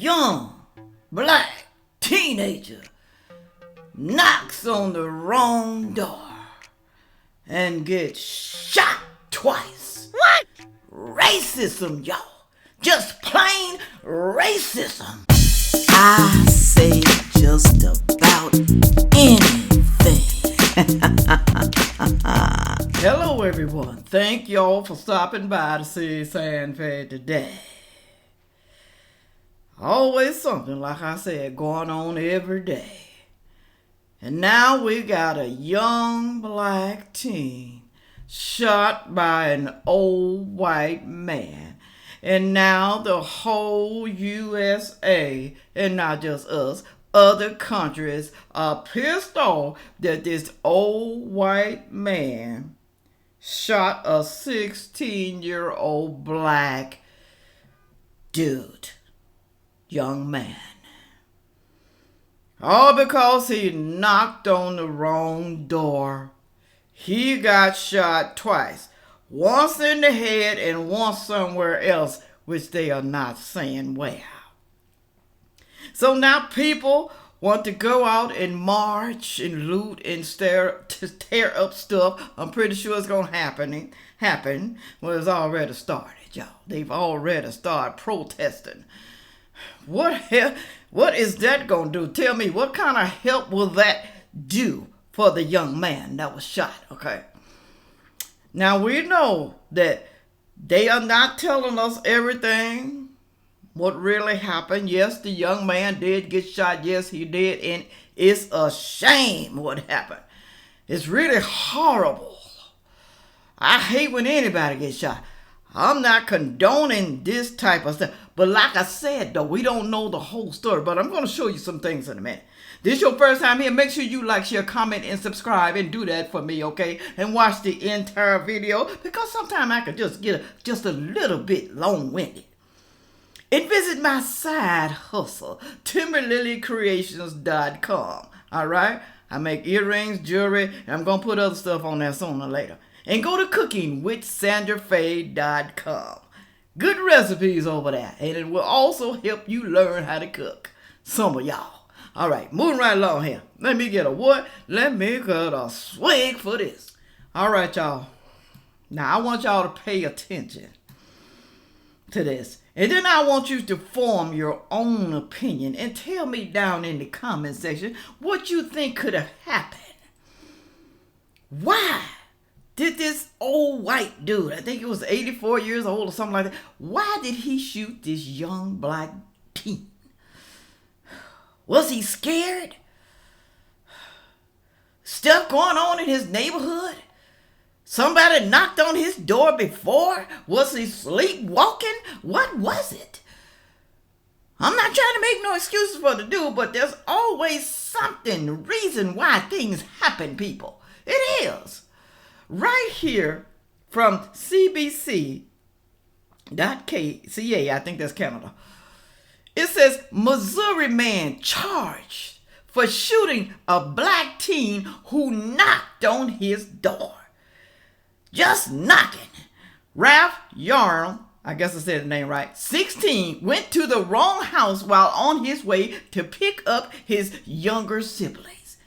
young black teenager knocks on the wrong door and gets shot twice. What? Racism, y'all. Just plain racism. I say just about anything. Hello, everyone. Thank y'all for stopping by to see Sandfay today. Always something, like I said, going on every day. And now we got a young black teen shot by an old white man. And now the whole USA, and not just us, other countries are pissed off that this old white man shot a 16-year-old black dude, young man. All because he knocked on the wrong door. He got shot twice. Once in the head and once somewhere else, which they are not saying where. So now people want to go out and march and loot and tear up stuff. I'm pretty sure it's going to happen. Well, it's already started, y'all. They've already started protesting. What is that going to do? Tell me, what kind of help will that do for the young man that was shot? Okay. Now, we know that they are not telling us everything, what really happened. Yes, the young man did get shot. Yes, he did. And it's a shame what happened. It's really horrible. I hate when anybody gets shot. I'm not condoning this type of stuff. But like I said, though, we don't know the whole story. But I'm going to show you some things in a minute. This is your first time here. Make sure you like, share, comment, and subscribe. And do that for me, okay? And watch the entire video. Because sometimes I can just get just a little bit long-winded. And visit my side hustle, TimberlilyCreations.com. Alright? I make earrings, jewelry, and I'm going to put other stuff on there sooner or later. And go to cookingwithsandrafay.com. Good recipes over there. And it will also help you learn how to cook. Some of y'all. All right, moving right along here. Let me get a what? Let me get a swig for this. All right, y'all. Now, I want y'all to pay attention to this. And then I want you to form your own opinion and tell me down in the comment section what you think could have happened. Why did this old white dude, I think he was 84 years old or something like that, why did he shoot this young black teen? Was he scared? Stuff going on in his neighborhood? Somebody knocked on his door before? Was he sleepwalking? What was it? I'm not trying to make no excuses for the dude, but there's always something, reason why things happen, people. It is. Right here from CBC.ca, I think that's Canada. It says, Missouri man charged for shooting a black teen who knocked on his door. Just knocking. Ralph Yarl, I guess I said the name right, 16, went to the wrong house while on his way to pick up his younger siblings.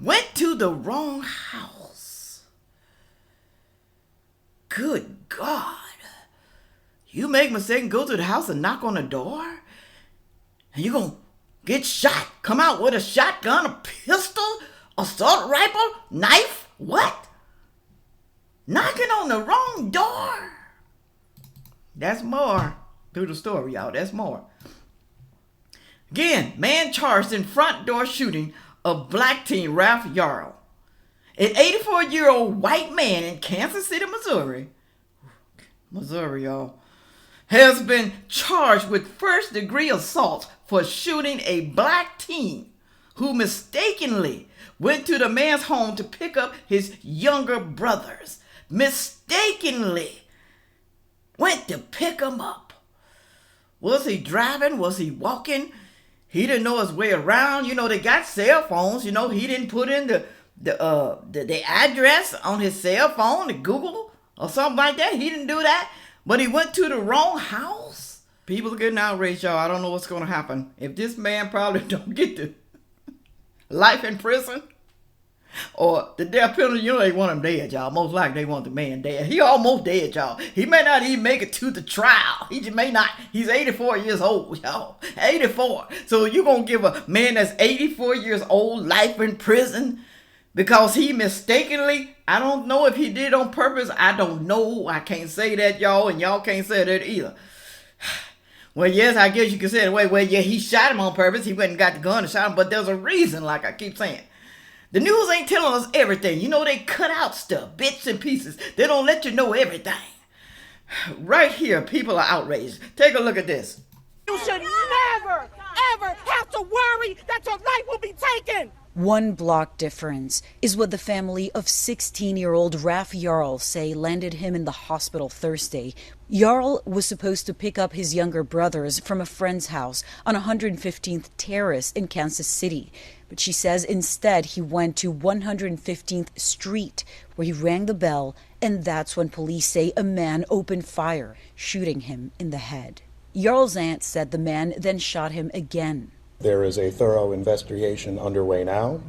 Went to the wrong house. Good God. You make a mistake and go to the house and knock on the door? And you're going to get shot, come out with a shotgun, a pistol, assault rifle, knife, what? Knocking on the wrong door. That's more through the story, y'all. That's more. Again, man charged in front door shooting of black teen Ralph Yarl. An 84-year-old white man in Kansas City, Missouri, y'all, has been charged with first-degree assault for shooting a black teen who mistakenly went to the man's home to pick up his younger brothers. Mistakenly went to pick them up. Was he driving? Was he walking? He didn't know his way around. You know, they got cell phones. You know, he didn't put in the address on his cell phone to Google or something like that. He didn't do that. But he went to the wrong house. People are getting outraged, y'all. I don't know what's going to happen. If this man probably don't get to life in prison or the death penalty, you know they want him dead, y'all. Most likely they want the man dead. He almost dead, y'all. He may not even make it to the trial. He just may not. He's 84 years old, y'all. 84. So you going to give a man that's 84 years old life in prison because he mistakenly, I don't know if he did on purpose. I don't know. I can't say that, y'all, and y'all can't say that either. Well, yes, I guess you could say it. Well, yeah, he shot him on purpose. He went and got the gun and shot him, but there's a reason, like I keep saying. The news ain't telling us everything. You know, they cut out stuff, bits and pieces. They don't let you know everything. Right here, people are outraged. Take a look at this. You should never, ever have to worry that your life will be taken. One block difference is what the family of 16-year-old Raf Jarl say landed him in the hospital Thursday. Jarl was supposed to pick up his younger brothers from a friend's house on 115th Terrace in Kansas City. But she says instead he went to 115th Street, where he rang the bell, and that's when police say a man opened fire, shooting him in the head. Jarl's aunt said the man then shot him again. There is a thorough investigation underway now.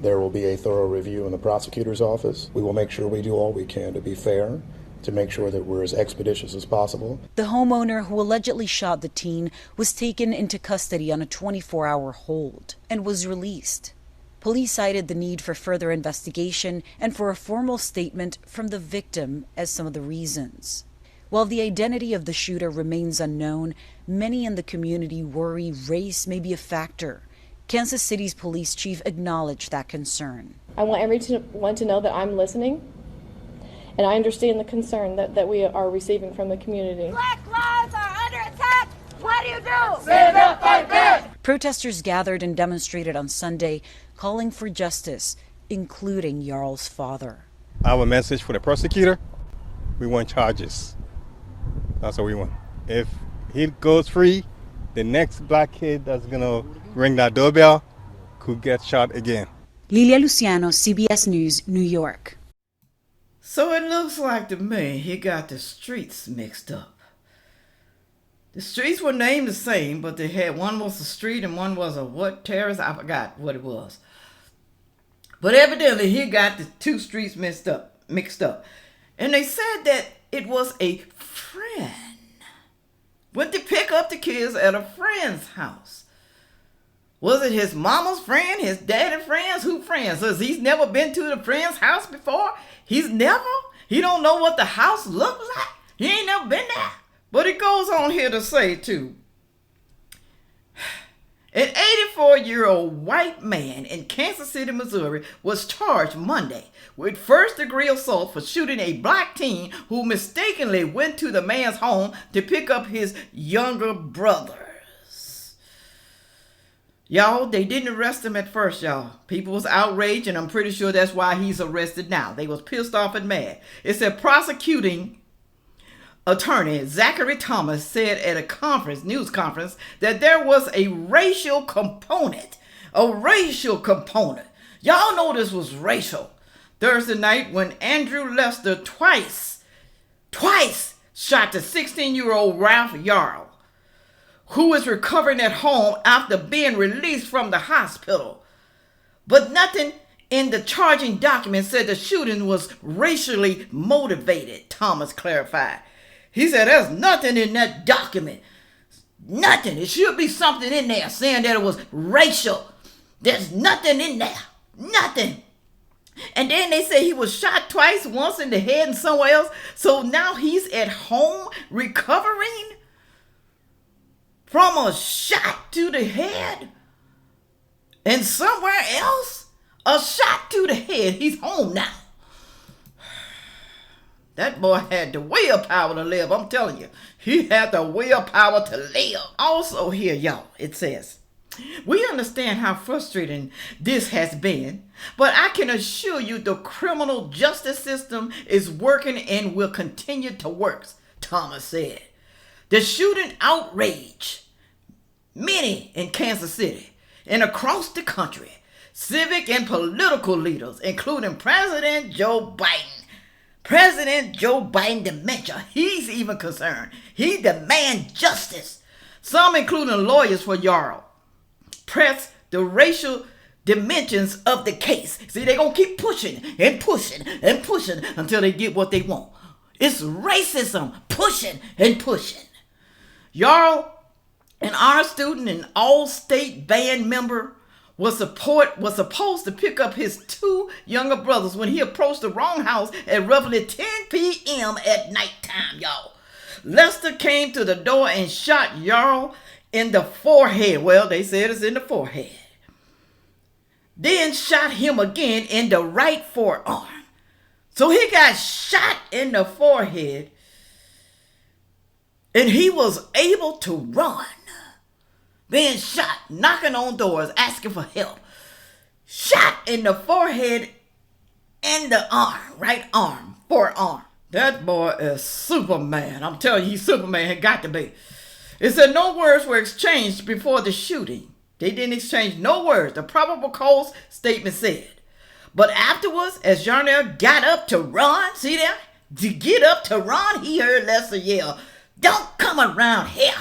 There will be a thorough review in the prosecutor's office. We will make sure we do all we can to be fair, to make sure that we're as expeditious as possible. The homeowner who allegedly shot the teen was taken into custody on a 24-hour hold and was released. Police cited the need for further investigation and for a formal statement from the victim as some of the reasons. While the identity of the shooter remains unknown, many in the community worry race may be a factor. Kansas City's police chief acknowledged that concern. I want everyone to know that I'm listening, and I understand the concern that we are receiving from the community. Black lives are under attack. What do you do? Stand up, fight back! Protesters gathered and demonstrated on Sunday, calling for justice, including Jarl's father. Our message for the prosecutor, we want charges. That's what we want. If he goes free, the next black kid that's going to ring that doorbell could get shot again. Lilia Luciano, CBS News, New York. So it looks like to me he got the streets mixed up. The streets were named the same, but they had one was a street and one was a what terrace? I forgot what it was. But evidently he got the two streets mixed up. And they said that it was a friend. Went to pick up the kids at a friend's house. Was it his mama's friend, his daddy's friends? Who friends? So he's never been to the friend's house before? He don't know what the house looks like? He ain't never been there? But it goes on here to say, too, an 84-year-old white man in Kansas City, Missouri was charged Monday with first-degree assault for shooting a black teen who mistakenly went to the man's home to pick up his younger brothers. Y'all, they didn't arrest him at first, y'all. People was outraged, and I'm pretty sure that's why he's arrested now. They was pissed off and mad. It said prosecuting attorney Zachary Thomas said at a news conference that there was a racial component. Y'all know this was racial. Thursday night when Andrew Lester twice shot the 16-year-old Ralph Jarl, who is recovering at home after being released from the hospital. But nothing in the charging document said the shooting was racially motivated, Thomas clarified. He said there's nothing in that document. Nothing. It should be something in there saying that it was racial. There's nothing in there. Nothing. And then they say he was shot twice, once in the head and somewhere else. So now he's at home recovering from a shot to the head. And somewhere else, a shot to the head. He's home now. That boy had the willpower to live. I'm telling you, he had the willpower to live. Also here, y'all, it says, we understand how frustrating this has been, but I can assure you the criminal justice system is working and will continue to work, Thomas said. The shooting outraged many in Kansas City and across the country, civic and political leaders, including President Joe Biden, President Joe Biden dementia, he's even concerned. He demands justice. Some, including lawyers for Yarl, press the racial dimensions of the case. See, they're going to keep pushing and pushing and pushing until they get what they want. It's racism, pushing and pushing. Yarl, an honor student and all-state band member, was supposed to pick up his two younger brothers when he approached the wrong house at roughly 10 p.m. at nighttime, y'all. Lester came to the door and shot Yarl in the forehead. Well, they said it's in the forehead. Then shot him again in the right forearm. So he got shot in the forehead and he was able to run. Being shot, knocking on doors, asking for help. Shot in the forehead and the arm, right arm, forearm. That boy is Superman. I'm telling you, he's Superman. He got to be. It said no words were exchanged before the shooting. They didn't exchange no words. The probable cause statement said. But afterwards, as Yarnell got up to run, see that? To get up to run, he heard Lester yell, "Don't come around here.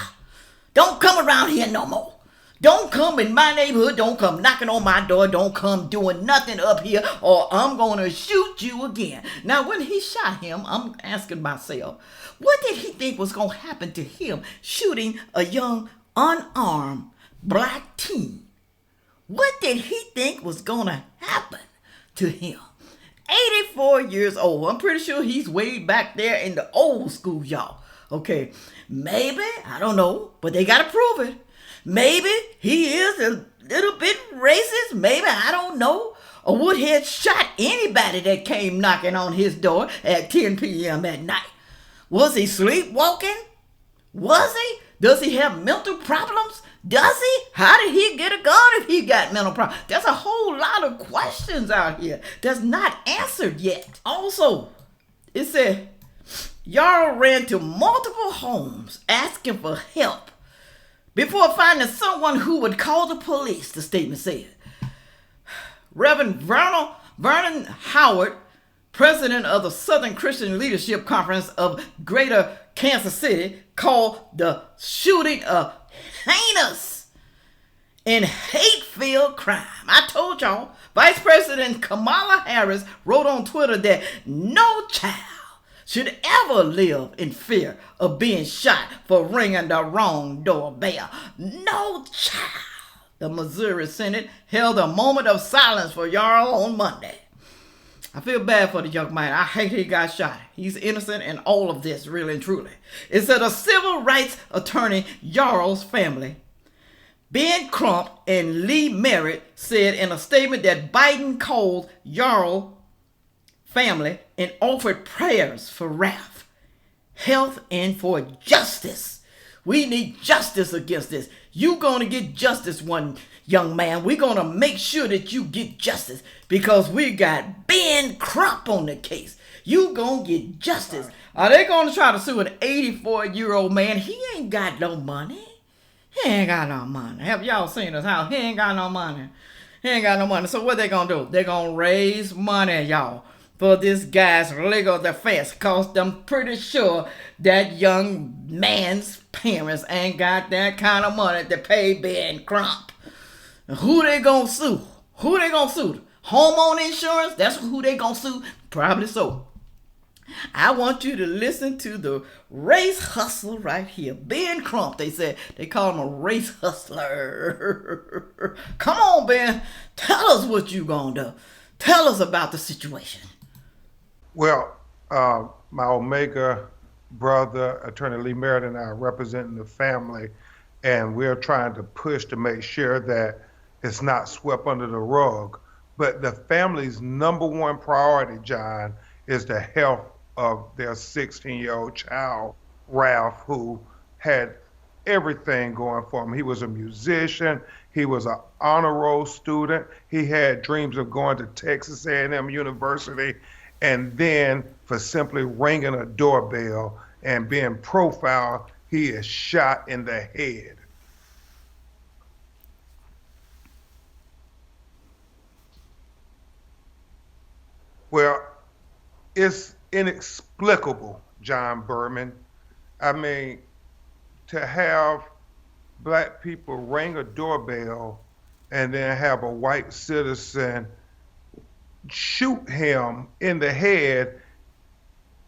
Don't come around here no more. Don't come in my neighborhood. Don't come knocking on my door. Don't come doing nothing up here or I'm going to shoot you again." Now, when he shot him, I'm asking myself, what did he think was going to happen to him shooting a young, unarmed black teen? What did he think was going to happen to him? 84 years old. I'm pretty sure he's way back there in the old school, y'all. Okay, maybe, I don't know, but they got to prove it. Maybe he is a little bit racist. Maybe, I don't know. Or would he have shot anybody that came knocking on his door at 10 p.m. at night? Was he sleepwalking? Was he? Does he have mental problems? Does he? How did he get a gun if he got mental problems? There's a whole lot of questions out here that's not answered yet. Also, it said, Yarl ran to multiple homes asking for help before finding someone who would call the police, the statement said. Reverend Vernon Howard, president of the Southern Christian Leadership Conference of Greater Kansas City, called the shooting a heinous and hate-filled crime. I told y'all, Vice President Kamala Harris wrote on Twitter that no child should ever live in fear of being shot for ringing the wrong doorbell. No child. The Missouri Senate held a moment of silence for Yarl on Monday. I feel bad for the young man. I hate he got shot. He's innocent in all of this, really and truly. It said a civil rights attorney, Yarl's family, Ben Crump and Lee Merritt, said in a statement that Biden called Yarl family and offered prayers for Ralph, health, and for justice. We need justice against this. You gonna get justice, one young man. We're gonna make sure that you get justice because we got Ben Crump on the case. You gonna get justice. Are they gonna try to sue an 84-year-old man? He ain't got no money. He ain't got no money. Have y'all seen his house? He ain't got no money. He ain't got no money. So what they gonna do? They gonna raise money, y'all, for this guy's legal defense, because I'm pretty sure that young man's parents ain't got that kind of money to pay Ben Crump. Who they gonna sue? Who they gonna sue? Homeowner insurance? That's who they gonna sue? Probably so. I want you to listen to the race hustler right here. Ben Crump, they said. They call him a race hustler. Come on, Ben. Tell us what you gonna do. Tell us about the situation. Well, my Omega brother, Attorney Lee Merritt, and I are representing the family, and we're trying to push to make sure that it's not swept under the rug. But the family's number one priority, John, is the health of their 16-year-old child, Ralph, who had everything going for him. He was a musician. He was an honor roll student. He had dreams of going to Texas A&M University. And then for simply ringing a doorbell and being profiled, he is shot in the head. Well, it's inexplicable, John Berman. I mean, to have black people ring a doorbell and then have a white citizen shoot him in the head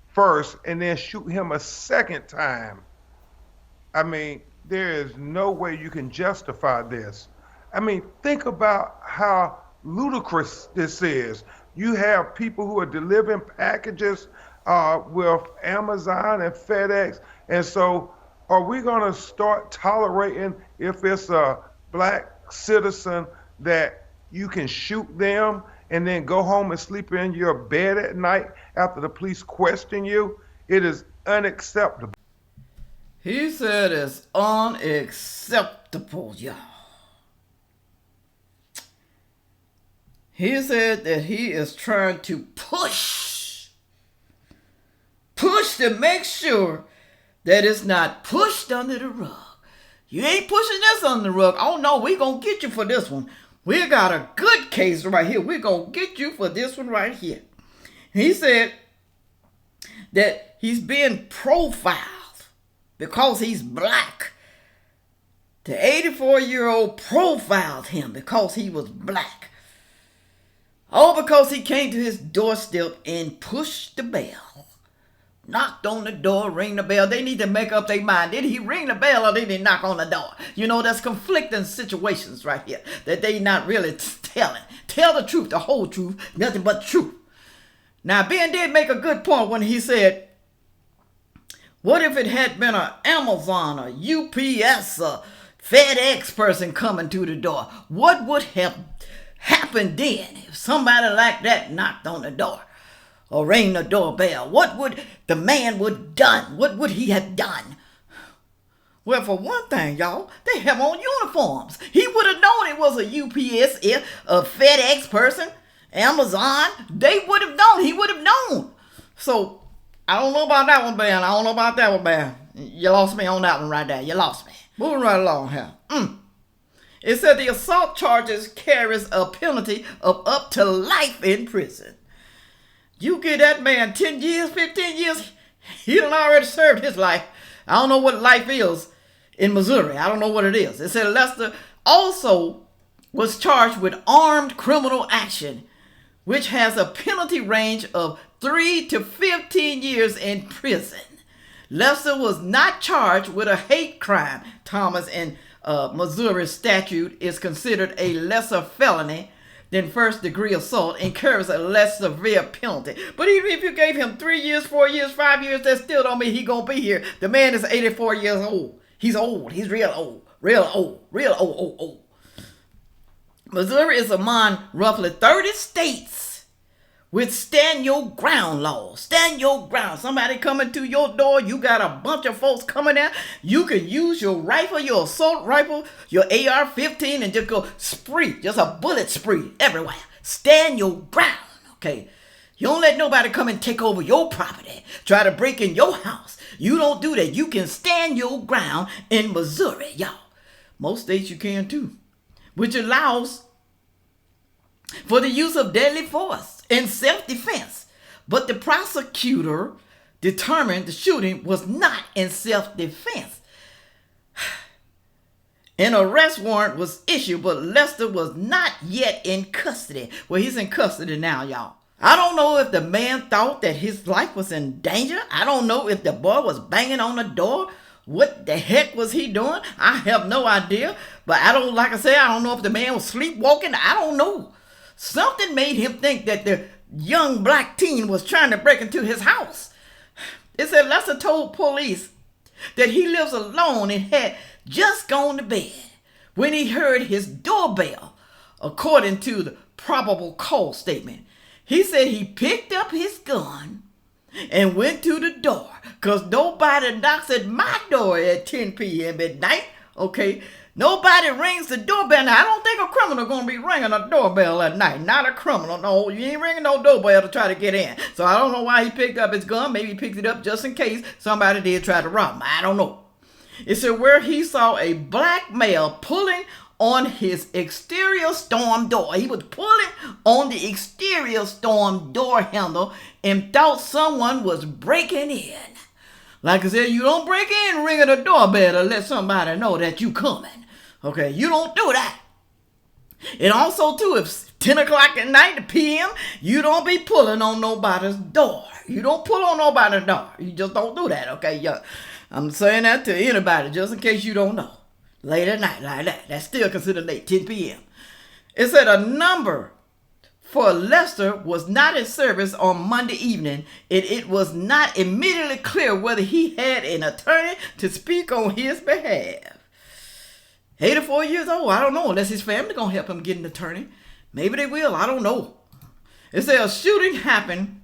first and then shoot him a second time. I mean, there is no way you can justify this. I mean, think about how ludicrous this is. You have people who are delivering packages with Amazon and FedEx, and so are we going to start tolerating if it's a black citizen that you can shoot them and then go home and sleep in your bed at night after the police question you? It is unacceptable. He said it's unacceptable, y'all. He said that he is trying to push to make sure that it's not pushed under the rug. You ain't pushing this under the rug. Oh no, we gonna get you for this one. We got a good case right here. We're gonna get you for this one right here. He said that he's being profiled because he's black. The 84-year-old profiled him because he was black. All because he came to his doorstep and pushed the bell. Knocked on the door, ring the bell. They need to make up their mind. Did he ring the bell or did he knock on the door? You know, there's conflicting situations right here that they not really telling. Tell the truth, the whole truth, nothing but the truth. Now, Ben did make a good point when he said, what if it had been an Amazon or UPS or FedEx person coming to the door? What would have happened then if somebody like that knocked on the door or rang the doorbell? What would the man would done? What would he have done? Well, for one thing, y'all, they have on uniforms. He would have known it was a UPS, a FedEx person, Amazon. They would have known. He would have known. So, I don't know about that one, Ben. I don't know about that one, Ben. You lost me on that one right there. You lost me. Moving right along here. It said the assault charges carries a penalty of up to life in prison. You give that man 10 years, 15 years, he done already served his life. I don't know what life is in Missouri. I don't know what it is. It said Lester also was charged with armed criminal action, which has a penalty range of 3 to 15 years in prison. Lester was not charged with a hate crime. Thomas in Missouri statute is considered a lesser felony than first-degree assault and carries a less severe penalty. But even if you gave him 3 years, 4 years, 5 years, that still don't mean he gonna be here. The man is 84 years old. He's old. He's real old. Real old. Missouri is among roughly 30 states with stand your ground laws. Stand your ground. Somebody coming to your door, you got a bunch of folks coming there. You can use your rifle, your assault rifle, your AR-15 and just go spree. Just a bullet spree everywhere. Stand your ground, okay? You don't let nobody come and take over your property, try to break in your house. You don't do that. You can stand your ground in Missouri, y'all. Most states you can too, which allows for the use of deadly force in self-defense. But the prosecutor determined the shooting was not in self-defense. An arrest warrant was issued, but Lester was not yet in custody. Well, he's in custody now, y'all. I don't know if the man thought that his life was in danger. I don't know if the boy was banging on the door. What the heck was he doing? I have no idea. But I don't know if the man was sleepwalking. I don't know. Something made him think that the young black teen was trying to break into his house. It said Lester told police that he lives alone and had just gone to bed when he heard his doorbell, according to the probable cause statement. He said he picked up his gun and went to the door because nobody knocks at my door at 10 p.m. at night, okay? Nobody rings the doorbell. Now, I don't think a criminal going to be ringing a doorbell at night. Not a criminal. No, you ain't ringing no doorbell to try to get in. So I don't know why he picked up his gun. Maybe he picked it up just in case somebody did try to rob him. I don't know. It said where he saw a black male pulling on his exterior storm door. He was pulling on the exterior storm door handle and thought someone was breaking in. Like I said, you don't break in ringing the doorbell to let somebody know that you coming. Okay, you don't do that. And also, too, if it's 10 o'clock at night, p.m., you don't be pulling on nobody's door. You don't pull on nobody's door. You just don't do that, okay? Yeah. I'm saying that to anybody, just in case you don't know. Late at night like that. That's still considered late, 10 p.m. It said a number for Lester was not in service on Monday evening, and it was not immediately clear whether he had an attorney to speak on his behalf. 84 years old, I don't know, unless his family gonna help him get an attorney. Maybe they will, I don't know. It said the shooting happened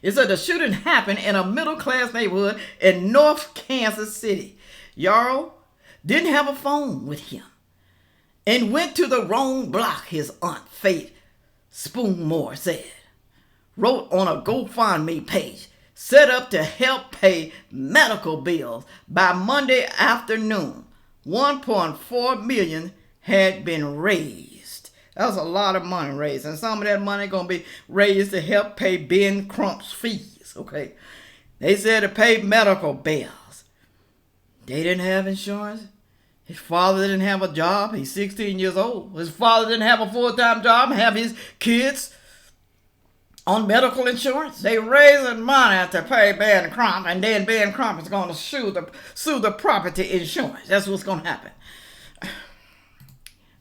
in a middle-class neighborhood in North Kansas City. Yarl didn't have a phone with him and went to the wrong block, his Aunt Faith Spoonmore said. Wrote on a GoFundMe page, set up to help pay medical bills. By Monday afternoon, $1.4 million had been raised. That was a lot of money raised. And some of that money going to be raised to help pay Ben Crump's fees. Okay. They said to pay medical bills. They didn't have insurance. His father didn't have a job. He's 16 years old. His father didn't have a full-time job and have his kids on medical insurance. They raising money to pay Ben Crump, and then Ben Crump is going to sue the property insurance. That's what's going to happen.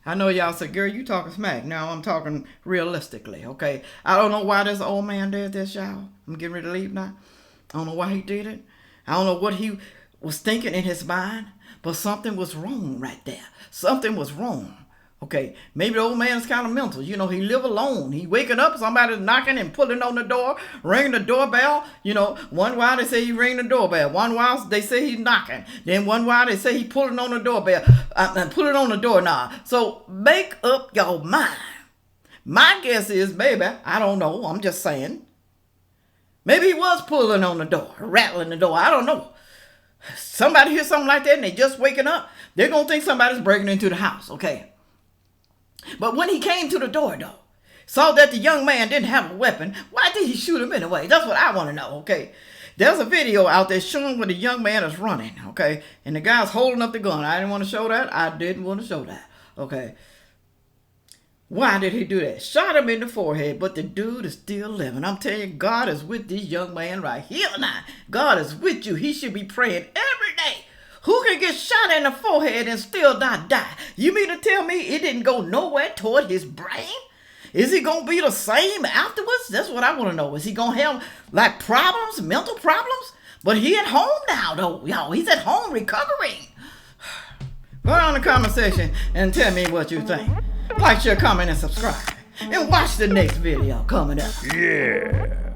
I know y'all say, girl, you talking smack. Now I'm talking realistically, okay? I don't know why this old man did this, y'all. I'm getting ready to leave now. I don't know why he did it. I don't know what he was thinking in his mind, but something was wrong right there. Something was wrong. Okay, maybe the old man's kind of mental. You know, he live alone. He waking up, somebody's knocking and pulling on the door, ringing the doorbell. You know, one while they say he ring the doorbell. One while they say he's knocking. Then one while they say he pulling on the doorbell. Pulling on the doorknob. So make up your mind. My guess is, maybe, I don't know, I'm just saying. Maybe he was pulling on the door, rattling the door. I don't know. Somebody hear something like that and they just waking up, they're going to think somebody's breaking into the house, okay? But when he came to the door, though, saw that the young man didn't have a weapon, why did he shoot him anyway? That's what I want to know, okay? There's a video out there showing where the young man is running, okay? And the guy's holding up the gun. I didn't want to show that. I didn't want to show that, okay? Why did he do that? Shot him in the forehead, but the dude is still living. I'm telling you, God is with this young man right here now. God is with you. He should be praying every day. Who can get shot in the forehead and still not die? You mean to tell me it didn't go nowhere toward his brain? Is he going to be the same afterwards? That's what I want to know. Is he going to have, like, problems, mental problems? But he at home now, though. Yo, he's at home recovering. Go down in the comment section and tell me what you think. Like, share, comment, and subscribe. And watch the next video coming up. Yeah.